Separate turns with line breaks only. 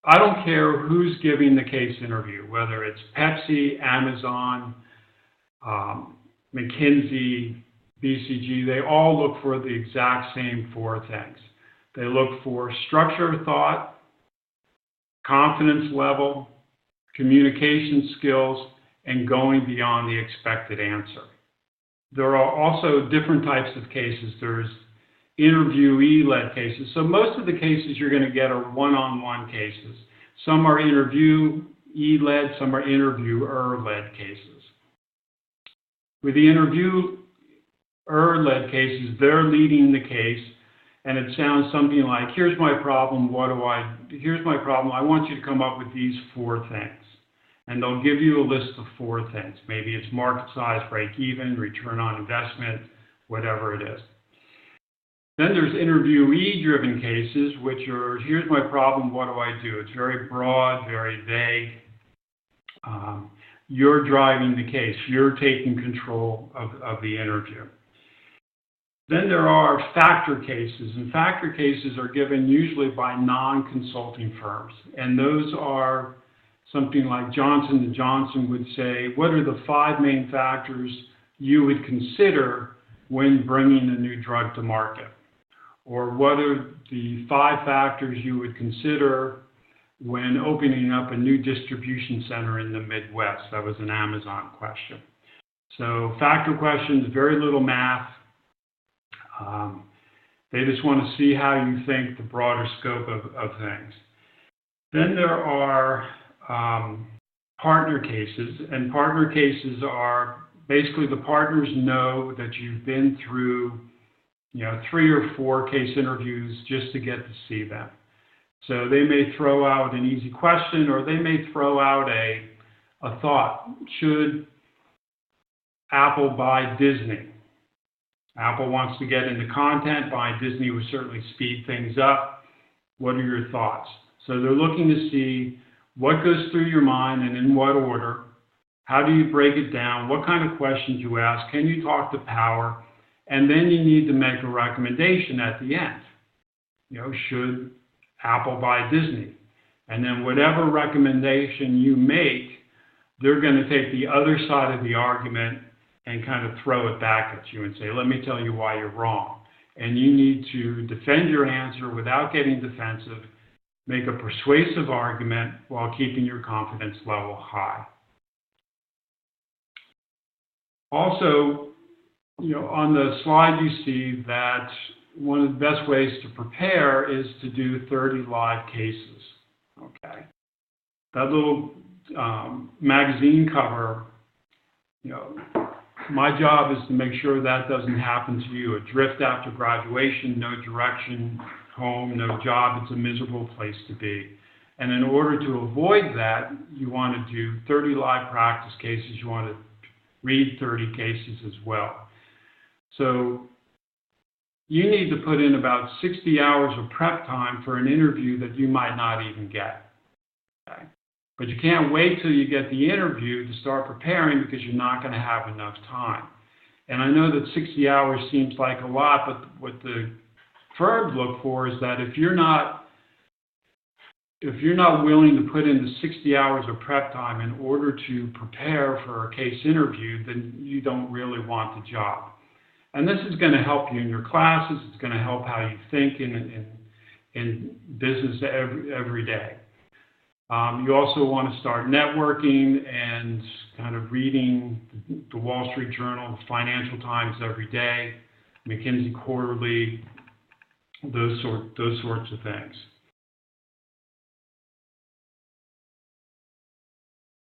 I don't care who's giving the case interview, whether it's Pepsi, Amazon, McKinsey, BCG, they all look for the exact same four things. They look for structure of thought, confidence level, communication skills, and going beyond the expected answer. There are also different types of cases. There's interviewee-led cases. So most of the cases you're going to get are one-on-one cases. Some are interviewee-led, some are interviewer-led cases. With the interviewer-led cases, they're leading the case, and it sounds something like, here's my problem, here's my problem, I want you to come up with these four things. And they'll give you a list of four things. Maybe it's market size, break even, return on investment, whatever it is. Then there's interviewee-driven cases, which are, here's my problem, what do I do? It's very broad, very vague. You're driving the case. You're taking control of the interview. Then there are factor cases, and factor cases are given usually by non-consulting firms. And those are something like Johnson & Johnson would say, what are the 5 main factors you would consider when bringing a new drug to market? Or what are the 5 factors you would consider when opening up a new distribution center in the Midwest? That was an Amazon question. So factor questions, very little math. They just want to see how you think, the broader scope of things. Then there are partner cases, and partner cases are basically the partners know that you've been through 3 or 4 case interviews just to get to see them. So they may throw out an easy question, or they may throw out a thought. Should Apple buy Disney? Apple wants to get into content. Buying Disney would certainly speed things up. What are your thoughts? So they're looking to see what goes through your mind and in what order. How do you break it down? What kind of questions you ask? Can you talk to power? And then you need to make a recommendation at the end. Should Apple buy Disney? And then whatever recommendation you make, they're going to take the other side of the argument and kind of throw it back at you and say, let me tell you why you're wrong. And you need to defend your answer without getting defensive, make a persuasive argument while keeping your confidence level high. Also, on the slide you see that one of the best ways to prepare is to do 30 live cases. Okay, that little magazine cover, my job is to make sure that doesn't happen to you. A drift after graduation, no direction, home, no job, it's a miserable place to be. And in order to avoid that, you want to do 30 live practice cases. You want to read 30 cases as well. So you need to put in about 60 hours of prep time for an interview that you might not even get. Okay? But you can't wait till you get the interview to start preparing, because you're not going to have enough time. And I know that 60 hours seems like a lot, but what the firms look for is that if you're not willing to put in the 60 hours of prep time in order to prepare for a case interview, then you don't really want the job. And this is going to help you in your classes. It's going to help how you think in business every day. You also want to start networking and kind of reading the Wall Street Journal, the Financial Times every day, McKinsey Quarterly, those sorts of things.